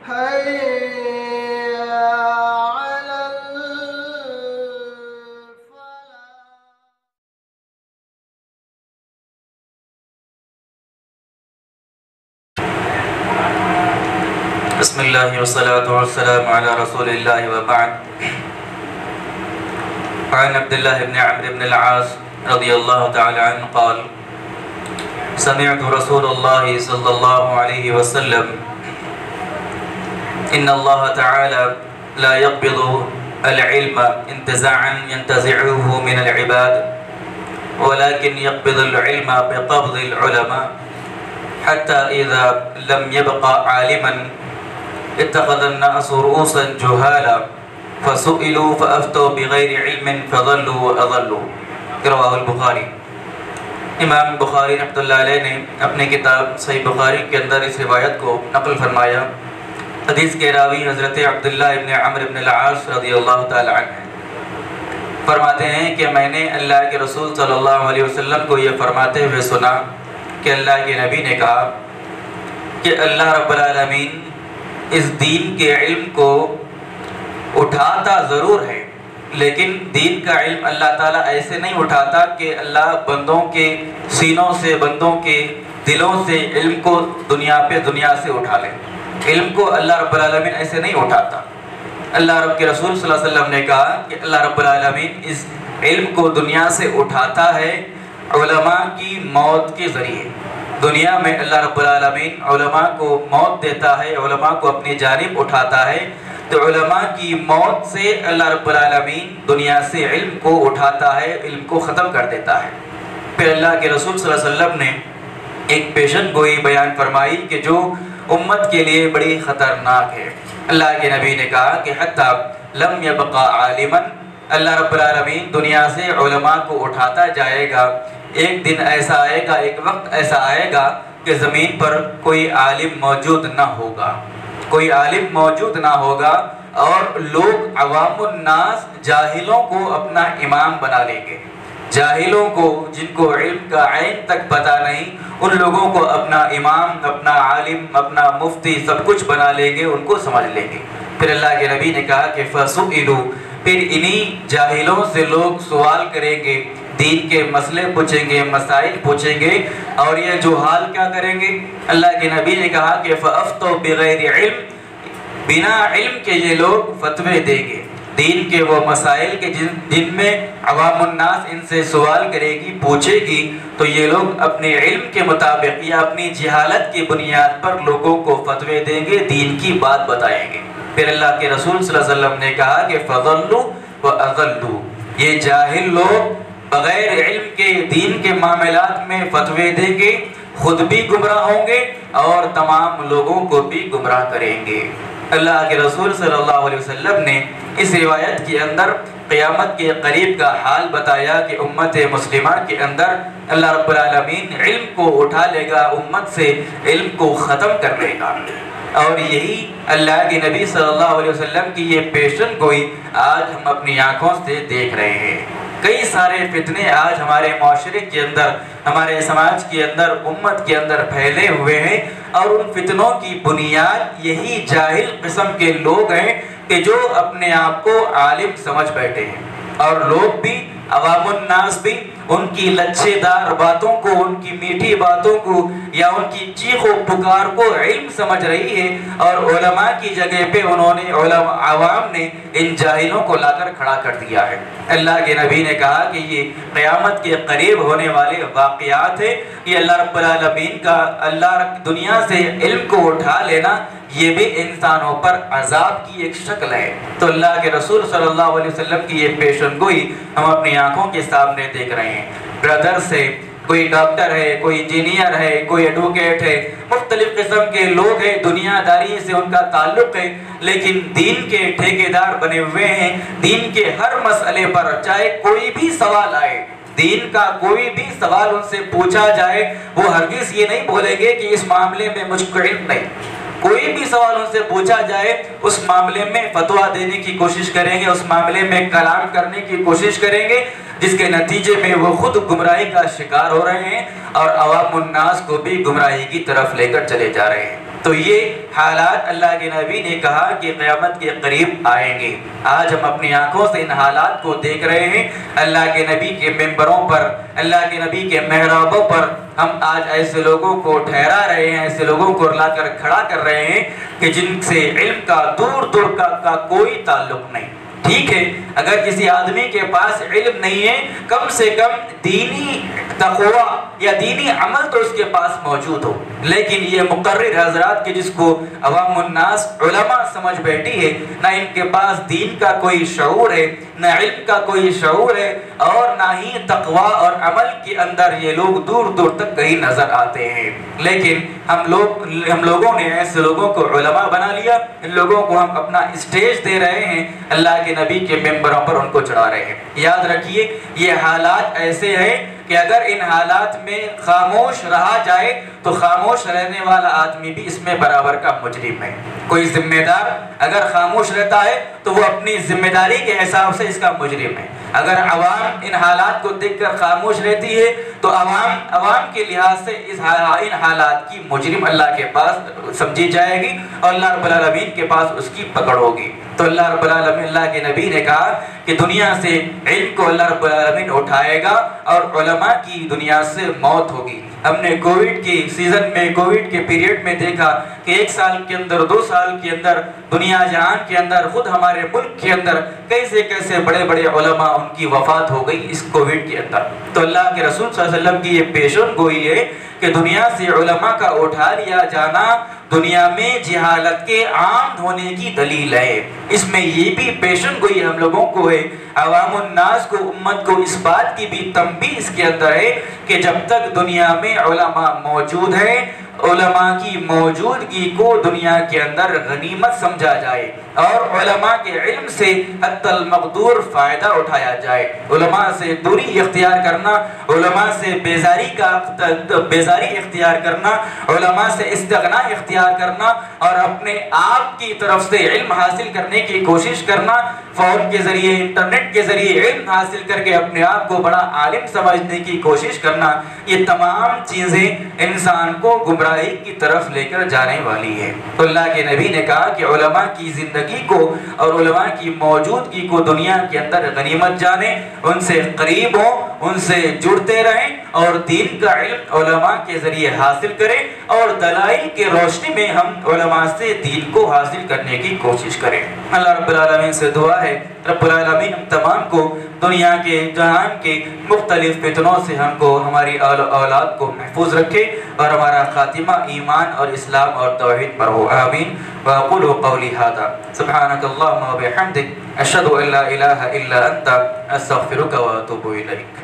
حي على بسم اللہ والصلاة والسلام علی رسول اللہ وبعد. عن عبد الله بن عمرو بن العاص رضی اللہ تعالی عنہ قال سمعت رسول اللہ صلی اللہ علیہ وسلم ان اللہ تعالی لا يقبض العلم انتزاعا ينتزعه من العباد ولكن يقبض العلم بقبض العلماء حتى إذا لم يبقى عالما اتخذ الناس رؤوسا جهالا فسئلوا فافتوا بغیر علم فضلوا واضلوا. رواہ البخاری. امام بخاری رحمۃ اللہ علیہ نے اپنی کتاب صحیح بخاری کے اندر اس روایت کو نقل فرمایا. حدیث کے راوی حضرت عبداللہ ابن عمرو بن العاص رضی اللہ تعالی عنہ ہیں. فرماتے ہیں کہ میں نے اللہ کے رسول صلی اللہ علیہ وسلم کو یہ فرماتے ہوئے سنا کہ اللہ کے نبی نے کہا کہ اللہ رب العالمین اس دین کے علم کو اٹھاتا ضرور ہے، لیکن دین کا علم اللہ تعالیٰ ایسے نہیں اٹھاتا کہ اللہ بندوں کے سینوں سے، بندوں کے دلوں سے علم کو دنیا سے اٹھا لے. علم کو اللہ رب العالمین ایسے نہیں اٹھاتا. اللہ رب کے رسول صلی اللہ علیہ وسلم نے کہا کہ اللہ رب العالمین اس علم کو دنیا سے اٹھاتا ہے علماء کی موت کے ذریعے. دنیا میں اللہ رب العالمین علماء کو موت دیتا ہے، علماء کو اپنی جانب اٹھاتا ہے. تو علماء کی موت سے اللہ رب العالمین دنیا سے علم کو اٹھاتا ہے، علم کو ختم کر دیتا ہے. پھر اللہ کے رسول صلی اللہ علیہ وسلم نے ایک پیشن گوئی بیان فرمائی کہ جو امت کے لیے بڑی خطرناک ہے. اللہ کے نبی نے کہا کہ حتی لم یبقى عالما، اللہ رب العالمین دنیا سے علماء کو اٹھاتا جائے گا. ایک دن ایسا آئے گا، ایک وقت ایسا آئے گا کہ زمین پر کوئی عالم موجود نہ ہوگا، کوئی عالم موجود نہ ہوگا، اور لوگ عوام الناس جاہلوں کو اپنا امام بنا لیں گے. جاہلوں کو، جن کو علم کا عین تک پتہ نہیں، ان لوگوں کو اپنا امام، اپنا عالم، اپنا مفتی سب کچھ بنا لیں گے، ان کو سمجھ لیں گے. پھر اللہ کے نبی نے کہا کہ فَسُئِلُوا، پھر انہی جاہلوں سے لوگ سوال کریں گے، دین کے مسئلے پوچھیں گے، مسائل پوچھیں گے، اور یہ جو حال کیا کریں گے؟ اللہ کے نبی نے کہا کہ فَأَفْتَوْا بِغَيْرِ عِلْم، بنا علم کے یہ لوگ فتوے دیں گے. دین کے وہ مسائل کے جن میں عوام الناس ان سے سوال کرے گی، پوچھے گی، تو یہ لوگ اپنے علم کے مطابق یا اپنی جہالت کی بنیاد پر لوگوں کو فتوے دیں گے، دین کی بات بتائیں گے. پھر اللہ کے رسول صلی اللہ علیہ وسلم نے کہا کہ فَضَلُّوا وَأَضَلُّوا، یہ جاہل لوگ بغیر علم کے دین کے معاملات میں فتوے دیں گے، خود بھی گمراہ ہوں گے اور تمام لوگوں کو بھی گمراہ کریں گے. اللہ کے رسول صلی اللہ علیہ وسلم نے اس روایت کے اندر قیامت کے قریب کا حال بتایا کہ امت مسلمہ کے اندر اللہ رب العالمین علم کو اٹھا لے گا، امت سے علم کو ختم کر لے گا. اور یہی اللہ کے نبی صلی اللہ علیہ وسلم کی یہ پیشن گوئی آج ہم اپنی آنکھوں سے دیکھ رہے ہیں. کئی سارے فتنے آج ہمارے معاشرے کے اندر، ہمارے سماج کے اندر، امت کے اندر پھیلے ہوئے ہیں، اور ان فتنوں کی بنیاد یہی جاہل قسم کے لوگ ہیں کہ جو اپنے آپ کو عالم سمجھ بیٹھے ہیں. اور لوگ بھی، عوام الناس بھی ان کی لچھے دار باتوں کو، ان کی میٹھی باتوں کو یا ان کی چیخ و پکار کو علم سمجھ رہی ہے، اور علماء کی جگہ پہ انہوں نے، عوام نے ان جاہلوں کو لا کر کھڑا کر دیا ہے. اللہ کے نبی نے کہا کہ یہ قیامت کے قریب ہونے والے واقعات ہیں. یہ اللہ رب العالمین کا، اللہ دنیا سے علم کو اٹھا لینا، یہ بھی انسانوں پر عذاب کی ایک شکل ہے. تو اللہ کے رسول صلی اللہ علیہ وسلم کی یہ پیشن گوئی ہم اپنی آنکھوں کے سامنے دیکھ رہے ہیں. برادر سے کوئی ڈاکٹر ہے، کوئی انجینئر ہے، کوئی ایڈوکیٹ ہے، مختلف قسم کے لوگ ہیں، دنیا داری سے ان کا تعلق ہے، لیکن دین کے ٹھیکیدار بنے ہوئے ہیں. دین کے ہر مسئلے پر چاہے کوئی بھی سوال آئے، دین کا کوئی بھی سوال ان سے پوچھا جائے، وہ ہرگز یہ نہیں بولیں گے کہ اس معاملے میں مجھ کو علم نہیں. کوئی بھی سوال ان سے پوچھا جائے، اس معاملے میں فتویٰ دینے کی کوشش کریں گے، اس معاملے میں کلام کرنے کی کوشش کریں گے، جس کے نتیجے میں وہ خود گمراہی کا شکار ہو رہے ہیں اور عوام الناس کو بھی گمراہی کی طرف لے کر چلے جا رہے ہیں. تو یہ حالات اللہ کے نبی نے کہا کہ قیامت کے قریب آئیں گے۔ آج ہم اپنی آنکھوں سے ان حالات کو دیکھ رہے ہیں۔ اللہ کے نبی کے ممبروں پر، اللہ کے نبی کے محرابوں پر ہم آج ایسے لوگوں کو ٹھہرا رہے ہیں، ایسے لوگوں کو لا کر کھڑا کر رہے ہیں کہ جن سے علم کا دور دور کا کوئی تعلق نہیں۔ ٹھیک ہے، اگر کسی آدمی کے پاس علم نہیں ہے، کم سے کم دینی تقوی یا دینی عمل تو اس کے پاس موجود ہو، لیکن یہ مقرر حضرات کہ جس کو عوام الناس علماء سمجھ بیٹھی ہے، نہ ان کے پاس دین کا کوئی شعور ہے، نہ علم کا کوئی شعور ہے، اور نہ ہی تقوی اور عمل کے اندر یہ لوگ دور دور تک کہیں نظر آتے ہیں۔ لیکن ہم لوگوں نے ایسے لوگوں کو علماء بنا لیا، ان لوگوں کو ہم اپنا اسٹیج دے رہے ہیں، اللہ کے نبی کے ممبروں پر ان کو چڑھا رہے ہیں۔ یاد رکھیے یہ حالات ایسے ہیں کہ اگر ان حالات میں خاموش رہا جائے تو خاموش رہنے والا آدمی بھی اس میں برابر کا مجرم ہے۔ کوئی ذمہ دار اگر خاموش رہتا ہے تو وہ اپنی ذمہ داری کے حساب سے اس کا مجرم ہے۔ اگر عوام ان حالات کو دیکھ کر خاموش رہتی ہے تو عوام کے لحاظ سے ان حالات کی مجرم اللہ کے پاس سمجھی جائے گی اور اللہ رب العالمین کے پاس اس کی پکڑ ہوگی۔ تو اللہ رب العالمین، اللہ کے نبی نے کہا کہ دنیا سے علم کو اللہ رب العالمین اٹھائے گا اور علماء کی دنیا سے موت ہوگی۔ ہم نے کووڈ کی سیزن میں، کووڈ کے پیریڈ میں دیکھا کہ 1 سال کے اندر، 2 سال کے اندر دنیا جہان کے اندر، خود ہمارے ملک کے اندر کیسے بڑے بڑے علماء ان کی وفات ہو گئی اس کووڈ کے اندر۔ تو اللہ کے رسول صلی اللہ علیہ وسلم کی یہ پیشن گوئی ہے کہ دنیا سے علماء کا اٹھا لیا جانا دنیا میں جہالت کے عام ہونے کی دلیل ہے۔ اس میں یہ بھی پیشن گوئی ہم لوگوں کو ہے، عوام الناس کو، امت کو اس بات کی بھی تنبیہ اس کے اندر ہے کہ جب تک دنیا میں علماء موجود ہیں، علماء کی موجودگی کو دنیا کے اندر غنیمت سمجھا جائے اور علماء کے علم سے حتی المقدور فائدہ اٹھایا جائے۔ علماء سے دوری اختیار کرنا، علماء سے بیزاری اختیار کرنا، علماء سے استغنا اختیار کرنا اور اپنے آپ کی طرف سے علم حاصل کرنے کی کوشش کرنا، فون کے ذریعے، انٹرنیٹ کے ذریعے علم حاصل کر کے اپنے آپ کو بڑا عالم سمجھنے کی کوشش کرنا، یہ تمام چیزیں انسان کو گمراہی کی طرف لے کر جانے والی ہے۔ تو اللہ کے نبی نے کہا کہ علماء کی زندگی کو اور علماء کی موجودگی کو دنیا کے اندر غنیمت جانے، ان سے قریب ہوں، ان سے جڑتے رہیں اور دین کا علم علماء کے ذریعے حاصل کریں اور دلائل کے روشنی میں ہم علماء سے دین کو حاصل کرنے کی کوشش کریں۔ اللہ رب العالمین سے دعا ہے رب العالمین ہم تمام کو دنیا کے، جہان کے مختلف فتنوں سے ہم کو، ہماری اولاد کو محفوظ رکھے اور ہمارا خاتمہ ایمان اور اسلام اور توحید پر ہو، آمین۔ وأقول قولي هذا سبحانك اللهم وبحمدك أشهد أن لا إله إلا أنت أستغفرك وأتوب إليك۔